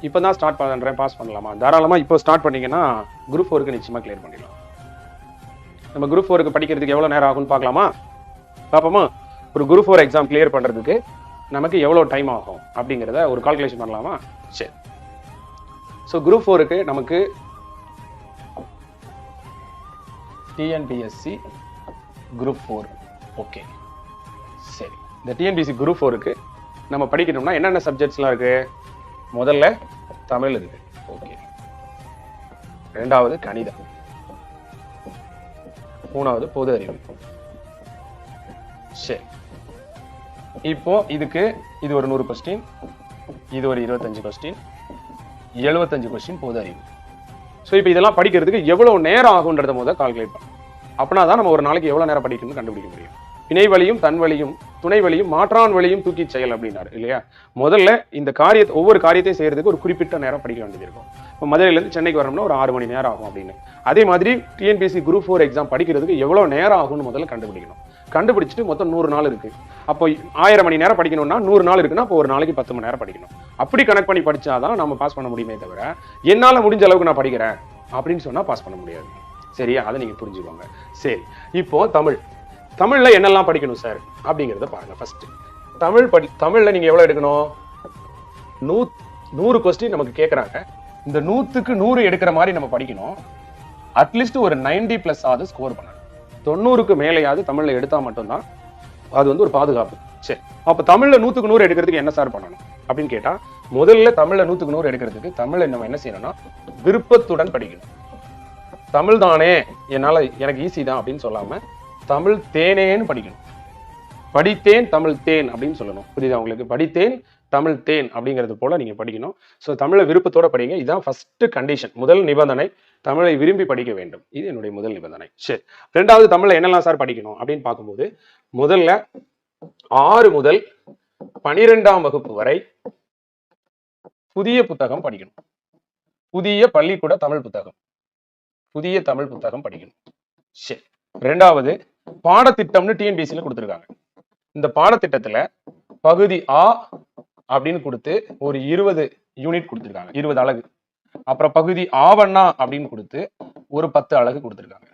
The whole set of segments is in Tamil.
இப்போ தான் ஸ்டார்ட் பண்ணுறேன், பாஸ் பண்ணலாமா? தாராளமாக இப்போ ஸ்டார்ட் பண்ணிங்கன்னா குரூப் 4க்கு நிச்சயமாக கிளியர் பண்ணிடலாம். நம்ம குரூப் 4க்கு படிக்கிறதுக்கு எவ்வளோ நேரம் ஆகும்னு பார்க்கலாமா? பார்ப்போமா? ஒரு குரூப் 4 எக்ஸாம் கிளியர் பண்ணுறதுக்கு நமக்கு எவ்வளோ டைம் ஆகும் அப்படிங்கிறத ஒரு கால்குலேஷன் பண்ணலாமா? சரி. ஸோ குரூப் 4க்கு நமக்கு டிஎன்பிஎஸ்சி குரூப் 4 ஓகே. சரி, இந்த டிஎன்பிஎஸ்சி குரூப் 4க்கு நம்ம படிக்கணும்னா என்னென்ன சப்ஜெக்ட்ஸ்லாம் இருக்கு? முதல்ல தமிழ் இருக்கு, ஓகே. ரெண்டாவது கணிதம், மூணாவது பொது அறிவு. சரி, இப்போ இதுக்கு இது ஒரு 100 கொஸ்டின், இது ஒரு 25 கொஸ்டின், 75 கொஸ்டின் பொது அறிவு. ஸோ இப்போ இதெல்லாம் படிக்கிறதுக்கு எவ்வளவு நேரம் ஆகுன்றத முதல் கால்குலேட் பண்ணணும். அப்படின்னா தான் நம்ம ஒரு நாளைக்கு எவ்வளவு நேரம் படிக்கணும்னு கண்டுபிடிக்க முடியும். பிணை வழியும் தன் வழியும் துணை வழியும் மாற்றான் வழியும் தூக்கி செயல் அப்படின்னாரு இல்லையா? முதல்ல இந்த ஒவ்வொரு காரியத்தையும் செய்யறதுக்கு ஒரு குறிப்பிட்ட நேரம் படிக்க வேண்டியது இருக்கும். இப்போ மதுரையிலேருந்து சென்னைக்கு வரணும்னா ஒரு 6 மணி நேரம் ஆகும் அப்படின்னு. அதே மாதிரி டிஎன்பிஎஸ்சி குரூப் 4 எக்ஸாம் படிக்கிறதுக்கு எவ்வளவு நேரம் ஆகும்னு முதல்ல கண்டுபிடிக்கணும். கண்டுபிடிச்சிட்டு மொத்தம் 100 நாள் இருக்கு. அப்போ 1000 மணி நேரம் படிக்கணும்னா 100 நாள் இருக்குன்னா அப்போ ஒரு நாளைக்கு 10 மணி நேரம் படிக்கணும். அப்படி கனெக்ட் பண்ணி படிச்சாதான் நம்ம பாஸ் பண்ண முடியுமே தவிர என்னால முடிஞ்ச அளவுக்கு நான் படிக்கிறேன் அப்படின்னு சொன்னா பாஸ் பண்ண முடியாது. சரியா? அதை நீங்க புரிஞ்சுக்கோங்க. சரி, இப்போ தமிழ்ல என்னெல்லாம் படிக்கணும் சார் அப்படிங்கிறத பாருங்க. ஃபர்ஸ்ட் தமிழ்ல நீங்க எவ்வளவு எடுக்கணும்? 100 கொஸ்டின் நமக்கு கேட்கறாங்க. இந்த 100க்கு 100 எடுக்கிற மாதிரி நம்ம படிக்கணும். அட்லீஸ்ட் ஒரு 90+ ஆவது ஸ்கோர் பண்ணணும். 90க்கு மேலேயாவது தமிழ்ல எடுத்தா மட்டும்தான் அது வந்து ஒரு பாதுகாப்பு. சரி, அப்ப தமிழ்ல 100க்கு 100 எடுக்கிறதுக்கு என்ன சார் பண்ணணும் அப்படின்னு கேட்டா, முதல்ல தமிழ்ல 100க்கு 100 எடுக்கிறதுக்கு தமிழ்ல நம்ம என்ன செய்யணும்னா விருப்பத்துடன் படிக்கணும். தமிழ் தானே, எனக்கு ஈஸி தான் அப்படின்னு சொல்லாம தமிழ் தேனேன்னு படிக்கணும். படித்தேன் தமிழ் தேன் அப்படின்னு சொல்லணும். புரியுதா உங்களுக்கு? படித்தேன் தமிழ் தேன் அப்படிங்கிறது போல நீங்க படிக்கணும். ஸோ தமிழை விருப்பத்தோட படிங்க. இதுதான் ஃபர்ஸ்ட் கண்டிஷன், முதல் நிபந்தனை. தமிழை விரும்பி படிக்க வேண்டும். இது என்னுடைய முதல் நிபந்தனை. சரி, ரெண்டாவது தமிழ்ல என்னெல்லாம் சார் படிக்கணும் அப்படின்னு பார்க்கும்போது, முதல்ல 6 முதல் 12ஆம் வகுப்பு வரை புதிய புத்தகம் படிக்கணும். புதிய பள்ளிக்கூட தமிழ் புத்தகம், புதிய தமிழ் புத்தகம் படிக்கணும். சரி, ரெண்டாவது பாடத்திட்டம்னு டிஎன்பிஎஸ்சில கொடுத்துருக்காங்க. இந்த பாடத்திட்டத்துல பகுதி ஆ அப்படின்னு கொடுத்து ஒரு 20 யூனிட் கொடுத்துருக்காங்க, 20 அலகு. அப்புறம் பகுதி ஆவண்ணா அப்படின்னு கொடுத்து ஒரு 10 அலகு கொடுத்துருக்காங்க,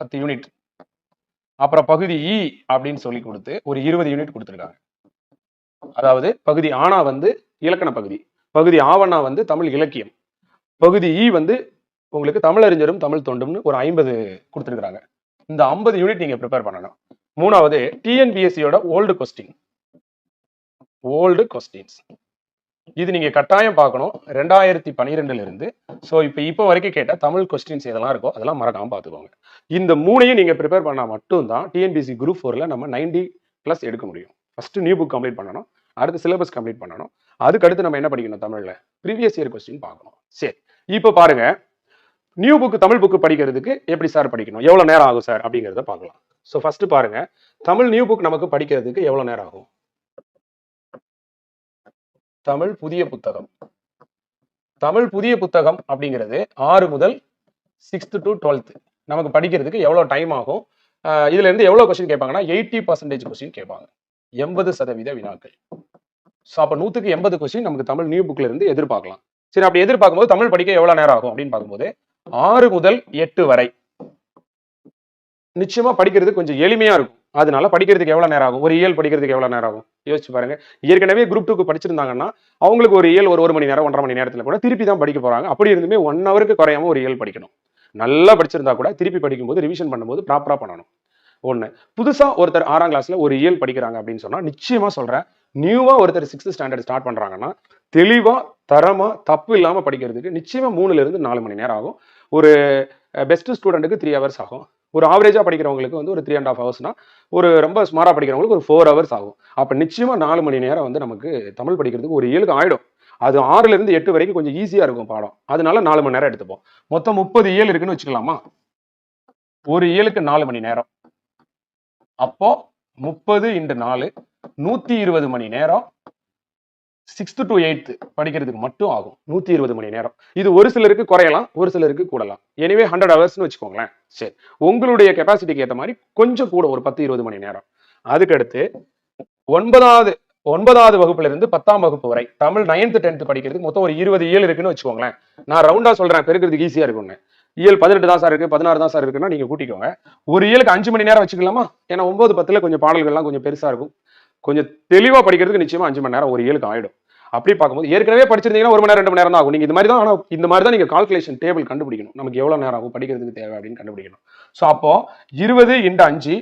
10 யூனிட். அப்புறம் பகுதி இ அப்படின்னு சொல்லி கொடுத்து ஒரு 20 யூனிட் கொடுத்துருக்காங்க. அதாவது பகுதி ஆனா வந்து இலக்கண பகுதி, பகுதி ஆவண்ணா வந்து தமிழ் இலக்கியம், பகுதி இ வந்து உங்களுக்கு தமிழறிஞரும் தமிழ் தொண்டும்னு ஒரு 50 கொடுத்துருக்காங்க. இந்த 50 யூனிட் நீங்க ப்ரிப்பேர் பண்ணணும். மூணாவது டிஎன்பிஎஸ்சியோட ஓல்டு கொஸ்டின்ஸ் இது நீங்க கட்டாயம் பார்க்கணும். 2012ல இருந்து ஸோ இப்போ வரைக்கும் கேட்ட தமிழ் கொஸ்டின்ஸ் எதெல்லாம் இருக்கோ அதெல்லாம் மறக்காம பார்த்துக்கோங்க. இந்த மூணையும் நீங்க ப்ரிப்பேர் பண்ணா மட்டும்தான் டிஎன்பிஎஸ்சி குரூப் 4ல நம்ம 90+ எடுக்க முடியும். ஃபர்ஸ்ட் நியூ புக் கம்ப்ளீட் பண்ணணும், அடுத்து சிலபஸ் கம்ப்ளீட் பண்ணணும், அதுக்கு அடுத்து நம்ம என்ன படிக்கணும்? தமிழ்ல ப்ரீவியஸ் இயர் கொஸ்டின் பார்க்கணும். சரி, இப்போ பாருங்க, நியூ புக் தமிழ் புக் படிக்கிறதுக்கு எப்படி சார் படிக்கணும், எவ்வளவு நேரம் ஆகும் சார் அப்படிங்கிறத பார்க்கலாம். ஸோ ஃபர்ஸ்ட் பாருங்க, தமிழ் நியூ புக் நமக்கு படிக்கிறதுக்கு எவ்வளவு நேரம் ஆகும்? தமிழ் புதிய புத்தகம், தமிழ் புதிய புத்தகம் அப்படிங்கிறது 6 முதல் 6th to 12th நமக்கு படிக்கிறதுக்கு எவ்வளவு டைம் ஆகும்? இதுல இருந்து எவ்வளவு கொஸ்டின் கேட்பாங்கன்னா 80% கொஸ்டின் கேட்பாங்க, 80% வினாக்கள். ஸோ அப்போ 100க்கு 80 கொஸ்டின் நமக்கு தமிழ் நியூ புக்ல இருந்து எதிர்பார்க்கலாம். சரி, அப்படி எதிர்பார்க்கும்போது தமிழ் படிக்க எவ்வளவு நேரம் ஆகும் அப்படின்னு பார்க்கும்போது 6 முதல் 8 வரை நிச்சயமா படிக்கிறது கொஞ்சம் எளிமையா இருக்கும். அதனால படிக்கிறதுக்கு எவ்வளவு நேரம் ஆகும்? ஒரு இயல் படிக்கிறதுக்கு எவ்வளவு நேரம் ஆகும் யோசிச்சு பாருங்க. ஏற்கனவே குரூப் 2க்கு படிச்சிருந்தாங்கன்னா அவங்களுக்கு ஒரு இயல் ஒரு மணி நேரம் 1.5 மணி நேரத்துல கூட திருப்பி தான் படிக்க போறாங்க. அப்படி இருந்துமே 1 ஹவருக்கு குறையாம ஒரு இயல் படிக்கணும். நல்லா படிச்சிருந்தா கூட திருப்பி படிக்கும்போது ரிவிஷன் பண்ணும்போது ப்ராப்பரா பண்ணணும். ஒண்ணு, புதுசா ஒருத்தர் 6ஆம் கிளாஸ்ல ஒரு இயல் படிக்கிறாங்க அப்படின்னு சொன்னா நிச்சயமா சொல்றேன், நியூவா ஒருத்தர் 6th ஸ்டாண்டர்ட் ஸ்டார்ட் பண்றாங்கன்னா தெளிவா தரமா தப்பு இல்லாம படிக்கிறதுக்கு நிச்சயமா 3ல இருந்து 4 மணி நேரம் ஆகும். ஒரு பெஸ்ட் ஸ்டூடெண்ட்டுக்கு 3 ஹவர்ஸ் ஆகும். ஒரு ஆவரேஜா படிக்கிறவங்களுக்கு வந்து ஒரு 3.5 ஹவர்ஸ்னா, ஒரு ரொம்ப ஸ்மாரா படிக்கிறவங்களுக்கு ஒரு 4 ஹவர்ஸ் ஆகும். அப்ப நிச்சயமா 4 மணி நேரம் வந்து நமக்கு தமிழ் படிக்கிறதுக்கு ஒரு இயலுக்கு ஆயிடும். அது 6ல இருந்து 8 வரைக்கும் கொஞ்சம் ஈஸியா இருக்கும் பாடம். அதனால 4 மணி நேரம் எடுத்துப்போம். மொத்தம் 30 இயல் இருக்குன்னு வச்சுக்கலாமா? ஒரு இயலுக்கு 4 மணி நேரம். அப்போ 30 × 4 120 மணி நேரம் 6th to 8th படிக்கிறதுக்கு மட்டும் ஆகும். 120 மணி நேரம். இது ஒரு சிலருக்கு குறையலாம், ஒரு சிலருக்கு கூடலாம். எனிவே 100 ஹவர்ஸ்னு வச்சுக்கோங்களேன். சரி, உங்களுடைய கெப்பாசிட்டிக்கு ஏற்ற மாதிரி கொஞ்சம் கூட ஒரு 10-20 மணி நேரம். அதுக்கடுத்து 9வது 9வது வகுப்புல இருந்து 10ஆம் வகுப்பு வரை தமிழ் 9th 10th படிக்கிறதுக்கு மொத்தம் ஒரு 20 இயல் இருக்குன்னு வச்சுக்கோங்களேன். நான் ரவுண்டா சொல்றேன், பெருக்கிறதுக்கு ஈஸியா இருக்கும்னு. இயல் 18 தான் சார் இருக்கு, 16 தான் சார் இருக்குன்னா நீங்க கூட்டிக்கோங்க. ஒரு இயலுக்கு 5 மணி நேரம் வச்சுக்கலாமா? ஏன்னா 9, 10ல கொஞ்சம் பாடல்கள்லாம் கொஞ்சம் பெருசா இருக்கும். கொஞ்சம் தெளிவா படிக்கிறதுக்கு நிச்சயமா 5 மணி நேரம் ஒரு இயலுக்கு ஆயிடும். அப்படி பார்க்கும்போது ஏற்கனவே படிச்சிருந்தீங்கன்னா 1 மணி நேரம் 2 மணி நேரம் தான் ஆகும். நீங்க இந்த மாதிரி தான், ஆனா இந்த மாதிரி தான் நீங்க கால்குலேஷன் டேபிள் கண்டுபிடிக்கணும். நமக்கு எவ்வளவு நேரம் ஆகும் படிக்கிறதுக்கு தேவை அப்படின்னு கண்டுபிடிக்கணும். சோ அப்போ 20 × 5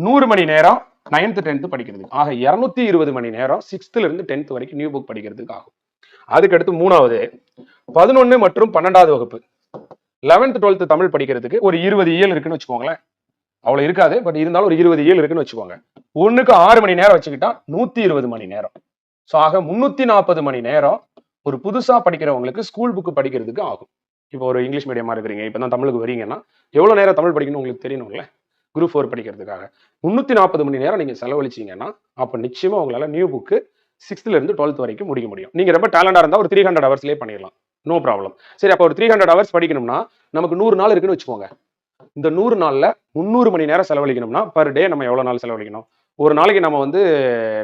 100 மணி நேரம் 9th 10th படிக்கிறதுக்கு. ஆக 220 மணி நேரம் 6th இருந்து 10th வரைக்கும் நியூ புக் படிக்கிறதுக்கு ஆகும். அதுக்கடுத்து 3வது 11 மற்றும் 12வது வகுப்பு 11th 12th தமிழ் படிக்கிறதுக்கு ஒரு 20 இயல் இருக்குன்னு வச்சுக்கோங்களேன். அவ்வளவு இருக்காது, பட் இருந்தாலும் ஒரு 20 இயல் இருக்குன்னு வச்சுக்கோங்க. ஒண்ணுக்கு 6 மணி நேரம் வச்சுக்கிட்டா 120 மணி நேரம். சோ ஆக 340 மணி நேரம் ஒரு புதுசா படிக்கிறவங்களுக்கு ஸ்கூல் புக் படிக்கிறதுக்கு ஆகும். இப்போ ஒரு இங்கிலீஷ் மீடியமா இருக்கிறீங்க, இப்பதான் தமிழுக்கு வரீங்கன்னா எவ்வளவு நேரம் தமிழ் படிக்கணும் உங்களுக்கு தெரியணும்ல. குரூப் 4 படிக்கிறதுக்காக 340 மணி நேரம் நீங்க செலவழிச்சீங்கன்னா அப்ப நிச்சயமா உங்களால நியூ புக் 6th இருந்து 12th வரைக்கும் முடிக்க முடியும். நீங்க ரொம்ப டேலண்டா இருந்தா ஒரு 300 ஹவர்ஸ்லயே பண்ணிடலாம், நோ ப்ராப்ளம். சரி, அப்ப ஒரு 300 ஹவர்ஸ் படிக்கணும்னா நமக்கு 100 நாள் இருக்குன்னு வச்சுக்கோங்க. இந்த 100 நாள்ல 300 மணி நேரம் செலவழிக்கணும்னா பர் டே நம்ம எவ்வளவு நாள் செலவழிக்கணும்? ஒரு நாளைக்கு நம்ம வந்து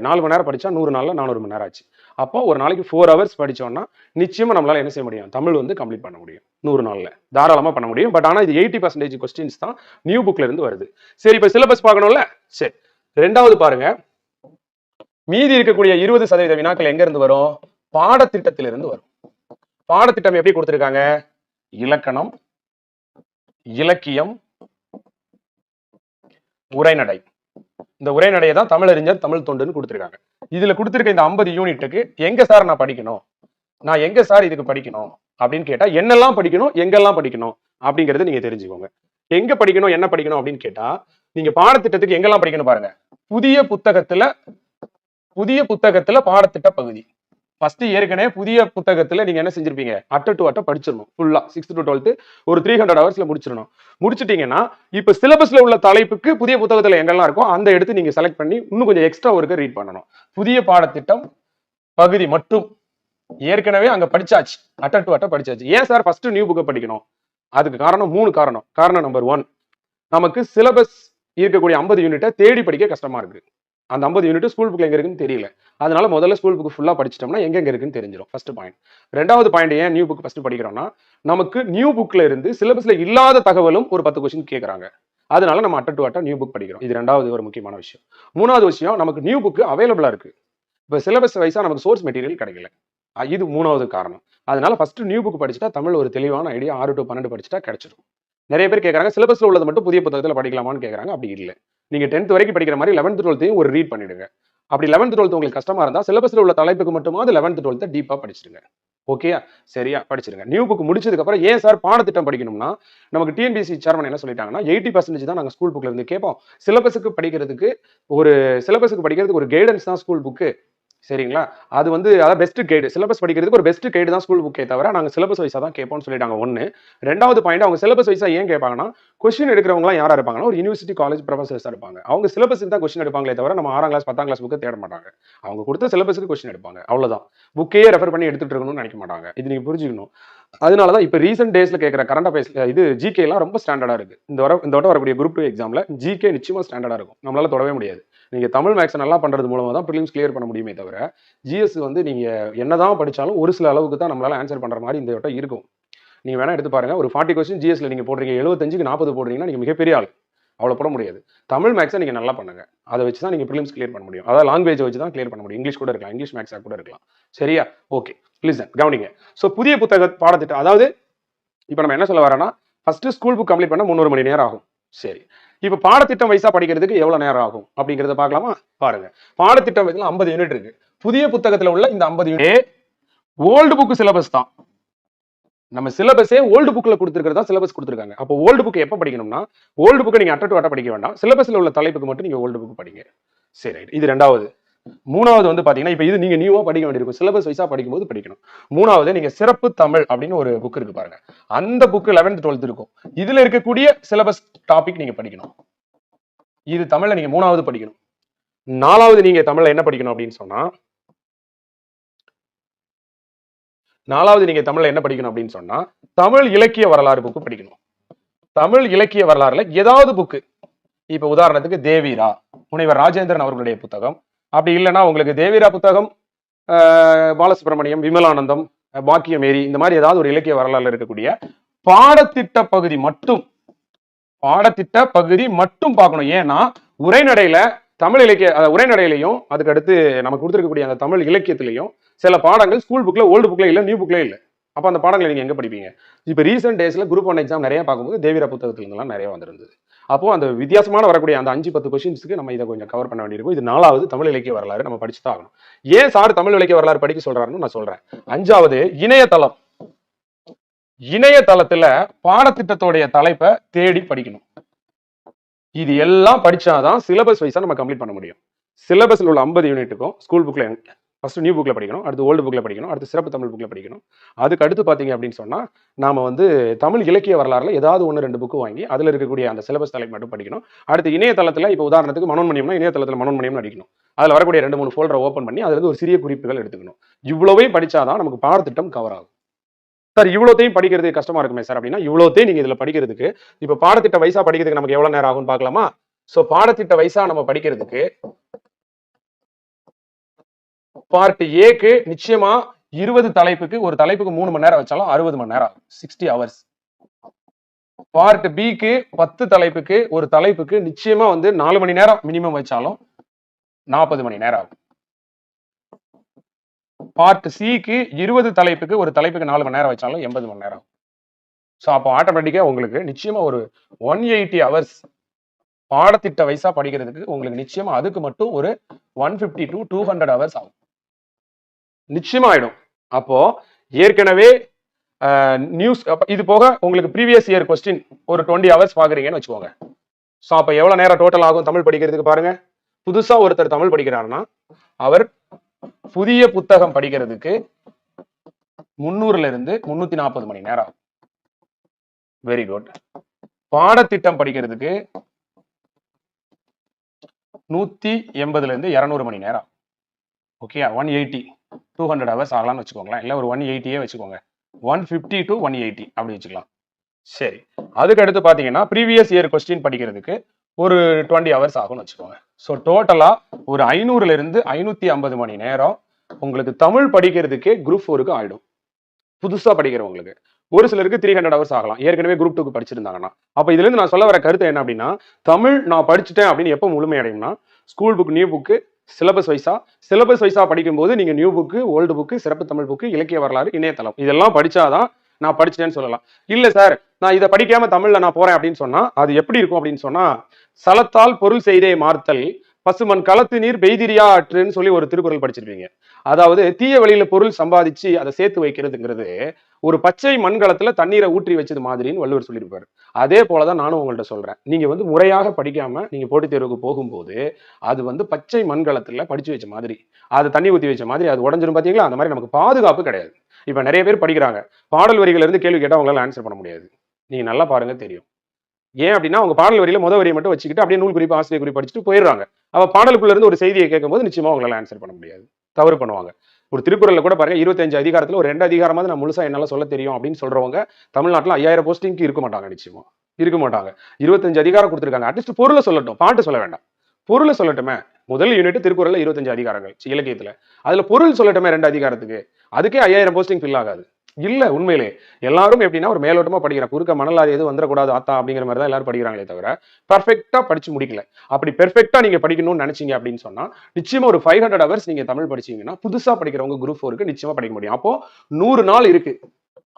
4 மணி நேரம் படிச்சா 100 நாள்ல 400 மணி நேரம் ஆச்சு. அப்போ ஒரு நாளைக்கு 4 ஹவர்ஸ் படிச்சோம்னா நிச்சயமா நம்மளால என்ன செய்ய முடியும்? தமிழ் வந்து கம்ப்ளீட் பண்ண முடியும். 100 நாள்ல தாராளமா பண்ண முடியும். பட் ஆனா இது 80% கொஸ்டின்ஸ் தான் நியூ புக்ல இருந்து வருது. சரி, இப்ப சிலபஸ் பார்க்கணும்ல. சரி, 2வது பாருங்க, மீதி இருக்கக்கூடிய 20% வினாக்கள் எங்க இருந்து வரும்? பாடத்திட்டத்திலிருந்து வரும். பாடத்திட்டம் எப்படி கொடுத்திருக்காங்க? இலக்கணம், இலக்கியம், உரைநடை. இந்த உரைநடையை தான் தமிழறிஞர் தமிழ் தொண்டுன்னு கொடுத்திருக்காங்க. இதுல கொடுத்திருக்க இந்த 50 யூனிட்டுக்கு எங்க சார் நான் படிக்கணும், நான் எங்க சார் இதுக்கு படிக்கணும் அப்படின்னு கேட்டா என்னெல்லாம் படிக்கணும், எங்கெல்லாம் படிக்கணும் அப்படிங்கறது நீங்க தெரிஞ்சுக்கோங்க. எங்க படிக்கணும், என்ன படிக்கணும் அப்படின்னு கேட்டா நீங்க பாடத்திட்டத்துக்கு எங்கெல்லாம் படிக்கணும் பாருங்க. புதிய புத்தகத்துல பாடத்திட்ட பகுதி. ஃபர்ஸ்ட் ஏற்கனவே புதிய புத்தகத்துல நீங்க என்ன செஞ்சிருப்பீங்க? அட்ட டு அட்ட படிச்சிடணும் ஃபுல்லா. 6th to 12th ஒரு 300 ஹவர்ஸ்ல முடிச்சிடணும். முடிச்சிட்டீங்கன்னா இப்ப சிலபஸ்ல உள்ள தலைப்புக்கு புதிய புத்தகத்துல எங்கெல்லாம் இருக்கோ அந்த எடுத்து நீங்க செலக்ட் பண்ணி இன்னும் கொஞ்சம் எக்ஸ்ட்ரா ஒர்க்க ரீட் பண்ணணும். புதிய பாடத்திட்டம் பகுதி மட்டும் ஏற்கனவே அங்க படிச்சாச்சு, அட்ட டு அட்ட படிச்சாச்சு. ஏன் சார் ஃபர்ஸ்ட் நியூ புக்கை படிக்கணும்? அதுக்கு காரணம் 3 காரணம். காரணம் நம்பர் 1, நமக்கு சிலபஸ் இருக்கக்கூடிய 50 யூனிட்டை தேடி படிக்க கஷ்டமா இருக்கு. அந்த 50 யூனிட் ஸ்கூல் புக்ல எங்க இருக்குன்னு தெரியல. அதனால முதல்ல ஸ்கூல் புக் ஃபுல்லா படிச்சிட்டோம்னா எங்க இருக்குன்னு தெரிஞ்சிடும். First point. 2வது பாயிண்ட், ஏன் நியூ புக் ஃபர்ஸ்ட் படிக்கிறோம்னா நமக்கு நியூ புக்ல இருந்து சிலபஸ்ல இல்லாத தகவலும் ஒரு 10 கொஸ்டின் கேட்கறாங்க. அதனால நம்ம அட்ட டு அட்ட நியூ புக் படிக்கிறோம். இது 2வது ஒரு முக்கியமான விஷயம். 3வது விஷயம், நமக்கு நியூ புக் அவைலபிளா இருக்கு. இப்ப சிலபஸ் வைஸா நமக்கு சோர்ஸ் மெட்டீரியல் கிடைக்கல. இது 3வது காரணம். அதனால ஃபர்ஸ்ட் நியூ புக் படிச்சுட்டா தமிழ் ஒரு தெளிவான ஐடியா 6 to 12 படிச்சுட்டா கிடைச்சிடும். நிறைய பேர் கேட்கறாங்க சிலபஸ்ல உள்ளது மட்டும் புதிய புத்தகத்துல படிக்கலாமான்னு கேட்கறாங்க. அப்படி இல்லை. நீங்க 10th வரைக்கும் படிக்கிற மாதிரி 11th 12th ஒரு ரீட் பண்ணிடுங்க. அப்படி 11th 12th உங்களுக்கு கஷ்டமா இருந்தா சிலபஸ்ல உள்ள தலைப்புக்கு மட்டுமாவது 11th 12th டீப்பா படிச்சிடுங்க. ஓகேயா? சரியா? படிச்சிருங்க. நியூ புக் முடிச்சதுக்கு அப்புறம் ஏன் சார் பாடத்திட்டம் படிக்கணும்னா நமக்கு டிஎன்பிஎஸ்சி சேர்மன் என்ன சொல்லிட்டாங்கன்னா 80% தான் நாங்க ஸ்கூல் புக்ல இருந்து கேட்போம். சிலபஸுக்கு படிக்கிறதுக்கு ஒரு கைடன்ஸ் தான் ஸ்கூல் புக்கு. சரிங்களா? அது வந்து அதாவது பெஸ்ட் கைடு. சிலபஸ் படிக்கிறதுக்கு ஒரு பெஸ்ட் கைடு தான் ஸ்கூல் புக்கே தவிர நாங்க சிலபஸ் வைஸா தான் கேட்போம்னு சொல்லிட்டாங்க. 1. 2வது பாயிண்ட், அவங்க சிலபஸ் வைஸா ஏன் கேட்பாங்கன்னா கொஸ்டின் எடுக்கிறவங்களாம் யாரா இருப்பாங்கன்னா ஒரு யூனிவர்சிட்டி காலேஜ் ப்ரொஃபசர்ஸா இருப்பாங்க. அவங்க சிலபஸ் தான் கொஸ்டின் எடுப்பாங்களே தவிர நம்ம 6ஆம் கிளாஸ் 10ஆம் கிளாஸ் புக்கை தேட மாட்டாங்க. அவங்க கொடுத்த சிலபஸுக்கு கொஸ்டின் எடுப்பாங்க. அவ்வளவுதான். புக்கையே ரெஃபர் பண்ணி எடுத்துட்டு இருக்கணும்னு நினைக்க மாட்டாங்க. இது நீங்க புரிஞ்சுக்கணும். அதனாலதான் இப்ப ரீசெண்ட் டேஸ்ல கேட்கிற கரண்ட் அஃபேர்ஸ் இது ஜிகே எல்லாம் ரொம்ப ஸ்டாண்டர்டா இருக்கு. இந்த வட்டம் வரக்கூடிய குரூப் 2 எக்ஸாம்ல ஜிகே நிச்சயமா ஸ்டாண்டர்டா இருக்கும். நம்மளால தொடவே முடியாது. நீங்க தமிழ் மேக்ஸ் நல்லா பண்றது மூலமா தான் ப்ரிலிம்ஸ் கிளியர் பண்ண முடியுமே தவிர ஜிஎஸ் வந்து நீங்க என்னதான் படிச்சாலும் ஒரு சில அளவுக்கு தான் நம்மளால ஆன்சர் பண்ற மாதிரி இந்த வட்டம் இருக்கும். நீங்க வேணா எடுத்து பாருங்க. ஒரு 40 கொஸ்டின் ஜிஎஸ்ல நீங்க போடுறீங்க, 75க்கு 40 போடுறீங்கன்னா நீங்க மிகப்பெரிய ஆள். அவ்வளவு போட முடியாது. தமிழ் மேக்ஸை நீங்க நல்லா பண்ணுங்க. அதை வச்சு தான் நீங்க ப்ரிலிம்ஸ் கிளியர் பண்ண முடியும். அதாவது லாங்குவேஜ் வச்சு தான் கிளியர் பண்ண முடியும். இங்கிலீஷ் கூட இருக்கலாம், இங்கிலீஷ் மேக்ஸா கூட இருக்கலாம். சரியா? ஓகே, லிசன், கவனிங்க. சோ புதிய புத்தக பாடத்திட்டம், அதாவது இப்ப நம்ம என்ன சொல்ல வரோம்னா ஃபர்ஸ்ட் ஸ்கூல் புக் கம்ப்ளீட் பண்ண 300 மணி நேரம் ஆகும். சரி, இப்ப பாடத்திட்டம் வைஸா படிக்கிறதுக்கு எவ்வளவு நேரம் ஆகும் அப்படிங்கறத பார்க்கலாமா? பாருங்க. பாடத்திட்டம் வைஸ்ல 50 யூனிட் இருக்கு. புதிய புத்தகத்துல உள்ள இந்த 50 யூனிட் ஓல்டு புக் சிலபஸ் தான். நம்ம சிலபஸே ஓல்டு புக்ல கொடுத்துருக்கிறதா சிலபஸ் கொடுத்துருக்காங்க. அப்போ ஓல்டு புக் எப்ப படிக்கணும்னா ஓல்டு புக்கை நீங்க அட்ட டு அட்ட படிக்க வேண்டாம். சிலபஸ்ல உள்ள தலைப்புக்கு மட்டும் நீங்க ஓல்டு புக் படிங்க. சரி, இது 2வது. 3வது வந்து பாத்தீங்கன்னா இப்ப இது நீங்க நியூவா படிக்க வேண்டியிருக்கும். சிலபஸ் வைஸா படிக்கும்போது படிக்கணும். 3வது நீங்க சிறப்பு தமிழ் அப்படின்னு ஒரு புக் இருக்கு பாருங்க. அந்த புக் 11th 12th இருக்கும். இதுல இருக்கக்கூடிய சிலபஸ் டாபிக் நீங்க படிக்கணும். இது தமிழ்ல நீங்க 3வது படிக்கணும். 4வது நீங்க தமிழ்ல என்ன படிக்கணும் அப்படின்னு சொன்னா 4வது நீங்க தமிழ்ல என்ன படிக்கணும் அப்படின்னு சொன்னா தமிழ் இலக்கிய வரலாறு புக்கு படிக்கணும். தமிழ் இலக்கிய வரலாறுல ஏதாவது புக்கு, இப்ப உதாரணத்துக்கு தேவீரா முனைவர் ராஜேந்திரன் அவர்களுடைய புத்தகம், அப்படி இல்லைன்னா உங்களுக்கு தேவிரா புத்தகம், பாலசுப்ரமணியம், விமலானந்தம், பாக்கியமேரி, இந்த மாதிரி ஏதாவது ஒரு இலக்கிய வரலாறுல இருக்கக்கூடிய பாடத்திட்ட பகுதி மட்டும் பார்க்கணும். ஏன்னா உரைநடையில தமிழ் இலக்கிய உரைநடையிலையும் அதுக்கு அடுத்து நமக்கு கொடுத்துருக்கக்கூடிய அந்த தமிழ் இலக்கியத்திலையும் சில பாடங்கள் ஸ்கூல் புக்ல, ஓல்டு புக்ல இல்ல, நியூ புக்ல இல்ல. அப்ப அந்த பாடங்களை நீங்க எங்க படிப்பீங்க? இப்ப ரீசெண்ட் டேஸ்ல குரூப் 1 எக்ஸாம் நிறைய பார்க்கும்போது தேவிரா புத்தகத்துல இருந்தெல்லாம் நிறைய வந்திருந்தது. அப்போ அந்த வித்தியாசமான வரக்கூடிய அந்த 5-10 கொஸ்டின்ஸ்க்கு நம்ம இதை கொஞ்சம் கவர் பண்ண வேண்டியிருக்கும். இது 4வது தமிழ் இலக்கிய வரலாறு நம்ம படிச்சு தான் ஆகணும். ஏன் சார் தமிழ் இலக்கிய வரலாறு படிக்க சொல்றாருன்னு நான் சொல்றேன். 5வது இணையதளம். இணையதளத்துல பாடத்திட்டத்தோடைய தலைப்பை தேடி படிக்கணும். இது எல்லாம் படிச்சாதான் சிலபஸ் வைஸா நம்ம கம்ப்ளீட் பண்ண முடியும். சிலபஸ்ல உள்ள 50 யூனிட்டுக்கும் ஸ்கூல் புக்ல ஃபர்ஸ்ட் நியூ புக்ல படிக்கணும், அடுத்து ஓல்டு புக்ல படிக்கணும், அடுத்து சிறப்பு தமிழ் புக்ல படிக்கணும். அதுக்கு அடுத்து பாத்தீங்க அப்படின்னு சொன்னா நாம வந்து தமிழ் இலக்கிய வரலாறுல ஏதாவது 1-2 புக்கு வாங்கி அதுல இருக்கக்கூடிய அந்த சிலபஸ் தலைப்பு மட்டும் படிக்கணும். அடுத்து இணையதளத்துல இப்ப உதாரணத்துக்கு மனோன்மணியம்னா இணையதளத்துல மனோன்மணியம் அடிக்கணும். அதுல வரக்கூடிய 2-3 ஃபோல்டரை ஓப்பன் பண்ணி அதுல இருந்து ஒரு சிறிய குறிப்புகள் எடுத்துக்கணும். இவ்வளவையும் படிச்சாதான் நமக்கு பாடத்திட்டம் கவர் ஆகும். சார் இவ்வளோத்தையும் படிக்கிறது கஷ்டமா இருக்குமே சார் அப்படின்னா, இவ்வளோத்தையும் நீங்க இதுல படிக்கிறதுக்கு இப்ப பாடத்திட்ட வைசா படிக்கிறதுக்கு நமக்கு எவ்வளவு நேரம் ஆகும்னு பார்க்கலாமா? சோ பாடத்திட்ட வைசா நம்ம படிக்கிறதுக்கு பார்ட் ஏக்கு நிச்சயமா 20 தலைப்புக்கு ஒரு தலைப்புக்கு 3 மணி நேரம் வச்சாலும் 60 மணி நேரம் ஆகும், 60 ஹவர்ஸ். பார்ட் பிக்கு 10 தலைப்புக்கு ஒரு தலைப்புக்கு நிச்சயமா வந்து 4 மணி நேரம் மினிமம் வச்சாலும் 40 மணி நேரம் ஆகும். பார்ட் சிக்கு 20 தலைப்புக்கு ஒரு தலைப்புக்கு 4 மணி நேரம் வச்சாலும் 80 மணி நேரம். ஸோ அப்போ ஆட்டோமேட்டிக்கா உங்களுக்கு நிச்சயமா ஒரு 180 ஹவர்ஸ் பாடத்திட்ட வைசா படிக்கிறதுக்கு உங்களுக்கு நிச்சயமா அதுக்கு மட்டும் ஒரு 150 to 200 ஹவர்ஸ் ஆகும். நிச்சயமா ஆயிடும். அப்போ ஏற்கனவே நியூஸ் இது போக உங்களுக்கு ப்ரீவியஸ் இயர் கொஸ்டின் ஒரு 20 ஹவர்ஸ் பாக்குறீங்கன்னு வச்சுக்கோங்க. ஸோ அப்போ எவ்வளவு நேரம் டோட்டல் ஆகும் தமிழ் படிக்கிறதுக்கு பாருங்க. புதுசா ஒருத்தர் தமிழ் படிக்கிறாருன்னா அவர் புதிய புத்தகம் படிக்கிறதுக்கு 300ல இருந்து 340 மணி நேரம். Very good. பாடத்திட்டம் படிக்கிறதுக்கு 180ல இருந்து 200 மணி நேரம். ஓகே, 180 200 ஹவர்ஸ் ஆகலாம்னு வச்சுக்கோங்களேன். இல்ல ஒரு 180 வச்சுக்கோங்க, 150 to 180 அப்படி வச்சுக்கலாம். சரி, அதுக்கு அடுத்து பாத்தீங்கன்னா ப்ரீவியஸ் இயர் கொஸ்டின் படிக்கிறதுக்கு ஒரு 20 ஹவர்ஸ் ஆகும்னு வச்சுக்கோங்க. ஸோ டோட்டலா ஒரு 500ல இருந்து 550 மணி நேரம் உங்களுக்கு தமிழ் படிக்கிறதுக்கே குரூப் 4க்கு ஆயிடும். புதுசா படிக்கிறவங்களுக்கு ஒரு சிலருக்கு 300 ஹவர்ஸ் ஆகலாம், ஏற்கனவே குரூப் 2க்கு படிச்சிருந்தாங்கன்னா. அப்ப இதுல இருந்து நான் சொல்ல வர கருத்து என்ன அப்படின்னா, தமிழ் நான் படிச்சுட்டேன் அப்படின்னு எப்போ முழுமையடையும்னா, school book, new book, syllabus வைஸா படிக்கும் போது நீங்க நியூ புக்கு, ஓல்டு புக்கு, சிறப்பு தமிழ் புக்கு, இலக்கிய வரலாறு, இணையதளம் இதெல்லாம் படிச்சாதான் நான் படிச்சிட்டேன்னு சொல்லலாம். இல்ல சார் நான் இதை படிக்காம தமிழ்ல நான் போறேன் அப்படின்னு சொன்னா அது எப்படி இருக்கும் அப்படின்னு சொன்னா, சலத்தால் பொருள் செய்தே மார்த்தல் பசுமன் களத்து நீர் பெய்திரியா ஆற்றுன்னு சொல்லி ஒரு திருக்குறள் படிச்சிருப்பீங்க. அதாவது தீய வழியில பொருள் சம்பாதிச்சு அதை சேர்த்து வைக்கிறதுங்கிறது ஒரு பச்சை மண்கலத்துல தண்ணீரை ஊற்றி வச்சது மாதிரின்னு வள்ளுவர் சொல்லியிருப்பாரு. அதே போலதான் நானும் உங்கள்ட்ட சொல்றேன். நீங்க வந்து முறையாக படிக்காம நீங்க போட்டித் தேர்வுக்கு போகும்போது அது வந்து பச்சை மண்கலத்துல படிச்சு வச்ச மாதிரி, அது தண்ணி ஊற்றி வச்ச மாதிரி அது உடஞ்சிரும். பாத்தீங்களா? அந்த மாதிரி நமக்கு பாதுகாப்பு கிடையாது. இப்ப நிறைய பேர் படிக்கிறாங்க, பாடல் வரிகள் இருந்து கேள்வி கேட்டா அவங்களால ஆன்சர் பண்ண முடியாது. நீங்க நல்லா பாருங்க தெரியும். ஏன் அப்படின்னா அவங்க பாடல் வரியில முத வரியை மட்டும் வச்சுக்கிட்டு அப்படியே நூல் குறிப்பு, ஆசிரியர் குறிப்பு படிச்சுட்டு போயிடுறாங்க. அவ பாடலுக்குள்ள இருந்து ஒரு செய்தியை கேட்கும்போது நிச்சயமா அவங்களால ஆன்சர் பண்ண முடியாது, தவறு பண்ணுவாங்க. ஒரு திருக்குறள்ல கூட பாருங்க, 25 அதிகாரத்துல ஒரு 2 அதிகாரமாவது நான் முழுசா என்னால சொல்ல தெரியும் அப்படின்னு சொல்றவங்க தமிழ்நாட்டுல 5000 போஸ்டிங்க்கு இருக்க மாட்டாங்க. நிச்சயமா இருக்க மாட்டாங்க. 25 அதிகாரம் கொடுத்துருக்காங்க, அட்லீஸ்ட் பொருளை சொல்லட்டும், பாட்டு சொல்ல வேண்டாம், பொருளை சொல்லட்டுமே. முதல் யூனிட் திருக்குறள்ல 25 அதிகாரங்கள் இலக்கியத்துல, அதுல பொருள் சொல்லட்டுமே 2 அதிகாரத்துக்கு, அதுக்கே 5000 போஸ்டிங் ஃபில் ஆகாது. இல்ல உண்மையிலே எல்லாரும் எப்படின்னா ஒரு மேலோட்டமா படிக்கிற, குறுக்க மணலாரி எதுவும் வந்துடக்கூடாது ஆத்தா அப்படிங்கிற மாதிரி தான் எல்லாரும் படிக்கிறாங்களே தவிர பர்ஃபெக்டா படிச்சு முடிக்கல. அப்படி பெர்ஃபெக்டா நீங்க படிக்கணும்னு நினைச்சீங்க அப்படின்னு சொன்னா நிச்சயமா ஒரு 500 ஹவர்ஸ் நீங்க தமிழ் படிச்சீங்கன்னா புதுசா படிக்கிறவங்க குரூப் 4க்கு நிச்சயமா படிக்க முடியும். அப்போ 100 நாள் இருக்கு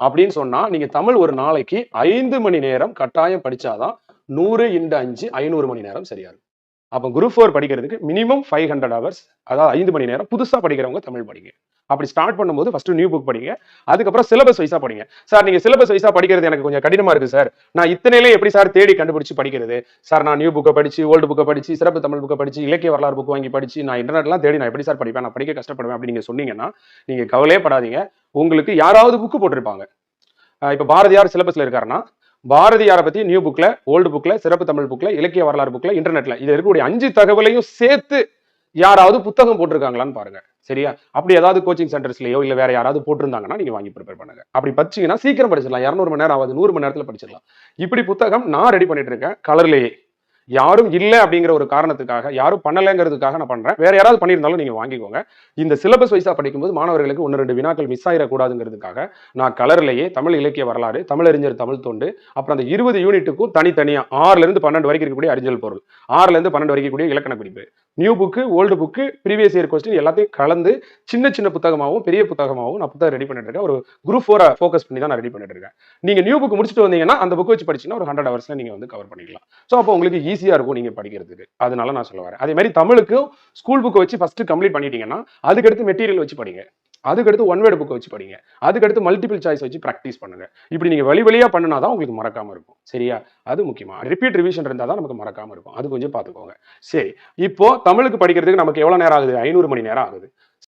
அப்படின்னு சொன்னா நீங்க தமிழ் ஒரு நாளைக்கு 5 மணி நேரம் கட்டாயம் படிச்சாதான் 100 × 5 500 மணி நேரம் சரியா இருக்கும். அப்போ குரூப் 4 படிக்கிறதுக்கு மினிமம் 500 ஹவர்ஸ், அதாவது 5 மணி நேரம் புதுசா படிக்கிறவங்க தமிழ் படிங்க. அப்படி ஸ்டார்ட் பண்ணும்போது ஃபர்ஸ்ட் நியூ புக் படிங்க, அதுக்கப்புறம் சிலபஸ் வைஸா படிங்க. சார் நீங்க சிலபஸ் வைஸா படிக்கிறது எனக்கு கொஞ்சம் கடினமா இருக்கு சார், நான் இத்தனையிலே எப்படி சார் தேடி கண்டுபிடிச்சு படிக்கிறது? சார் நான் நியூ புக்கை படிச்சு, ஓல்டு புக்கை படிச்சு, சிறப்பு தமிழ் புக்கை படிச்சு, இலக்கிய வரலாறு புக் வாங்கி படிச்சு, நான் இன்டர்நெட்லாம் தேடி நான் எப்படி சார் படிப்பேன், நான் படிக்க கஷ்டப்படுவேன் அப்படி நீங்க சொன்னீங்கன்னா நீங்க கவலையே படாதீங்க. உங்களுக்கு யாராவது புக்கு போட்டிருப்பாங்க. இப்ப பாரதியார் சிலபஸ்ல இருக்காருன்னா பாரதியாரை பத்தி நியூ புக்ல, ஓல்டு புக்ல, சிறப்பு தமிழ் புக்ல, இலக்கிய வரலாறு புக்ல, இன்டர்நெட்ல இது இருக்கக்கூடிய 5 தகவலையும் சேர்த்து யாராவது புத்தகம் போட்டிருக்காங்களான்னு பாருங்க. சரியா? அப்படி ஏதாவது கோச்சிங் சென்டர்ஸ்லயோ இல்ல வேற யாராவது போட்டிருந்தாங்கன்னா நீங்க வாங்கி ப்ரிப்பேர் பண்ணுங்க. அப்படி படிச்சீங்கன்னா சீக்கிரம் படிச்சிடலாம். 200 மணி நேரம் ஆகுது, 100 மணி நேரத்துல படிச்சிடலாம். இப்படி புத்தகம் நான் ரெடி பண்ணிட்டு இருக்கேன் கலர்லயே. யாரும் இல்லை அப்படிங்கிற ஒரு காரணத்துக்காக, யாரும் பண்ணலைங்கிறதுக்காக நான் பண்றேன். வேற யாராவது பண்ணியிருந்தாலும் நீங்க வாங்கிக்கோங்க. இந்த சிலபஸ் வைஸா படிக்கும்போது மாணவர்களுக்கு 1, 2 வினாக்கள் மிஸ் ஆயிடக்கூடாதுங்கிறதுக்காக நான் கலர்லயே தமிழ் இலக்கிய வரலாறு, தமிழறிஞர் தமிழ் தொண்டு, அப்புறம் அந்த 20 யூனிட்டுக்கும் தனித்தனியா 6ல இருந்து 12 வரைக்கும் இருக்கக்கூடிய அறிஞ்சல் பொருள், 6ல இருந்து 12 வரைக்கும் இருக்கக்கூடிய இலக்கண குறிப்பு, new book, old book, previous year question எல்லாத்தையும் கலந்து சின்ன சின்ன புத்தகமாகவும் பெரிய புத்தகமாகவும் நான் புத்தகம் ரெடி பண்ணிட்டு இருக்கேன். ஒரு குரூப் 4 ஃபோக்கஸ் பண்ணி தான் நான் ரெடி பண்ணிட்டு இருக்கேன். நீங்க நியூ புக் முடிச்சுட்டு வந்தீங்கன்னா அந்த புக் வச்சு படிச்சீங்கன்னா ஒரு 100 ஹவர்ஸ்ல நீங்க வந்து கவர் பண்ணிக்கலாம். ஸோ அப்போ உங்களுக்கு ஈஸியா இருக்கும் நீங்க படிக்கிறதுக்கு. அதனால நான் சொல்ல வரேன். அதே மாதிரி தமிழுக்கும் ஸ்கூல் புக்கை வச்சு ஃபர்ஸ்ட் கம்ப்ளீட் பண்ணிட்டீங்கன்னா அதுக்கடுத்து மெட்டீரியல் வச்சு படிங்க. அதுக்கடுத்து ஒன் வேர்டு புக் வச்சு படிங்க. அதுக்கடுத்து மல்டிபிள் சாய்ஸ் வச்சு ப்ராக்டிஸ் பண்ணுங்க. இப்படி நீங்க வழி வழியா பண்ணினா தான் உங்களுக்கு மறக்காம இருக்கும். சரியா? அது முக்கியமா. ரிப்பீட் ரிவிஷன் இருந்தா தான் நமக்கு மறக்காம இருக்கும். அது கொஞ்சம் பார்த்துக்கோங்க. சரி. இப்போ தமிழுக்கு படிக்கிறதுக்கு நமக்கு எவ்வளவு நேரம் ஆகுது? 500 மணி நேரம் ஆகுது.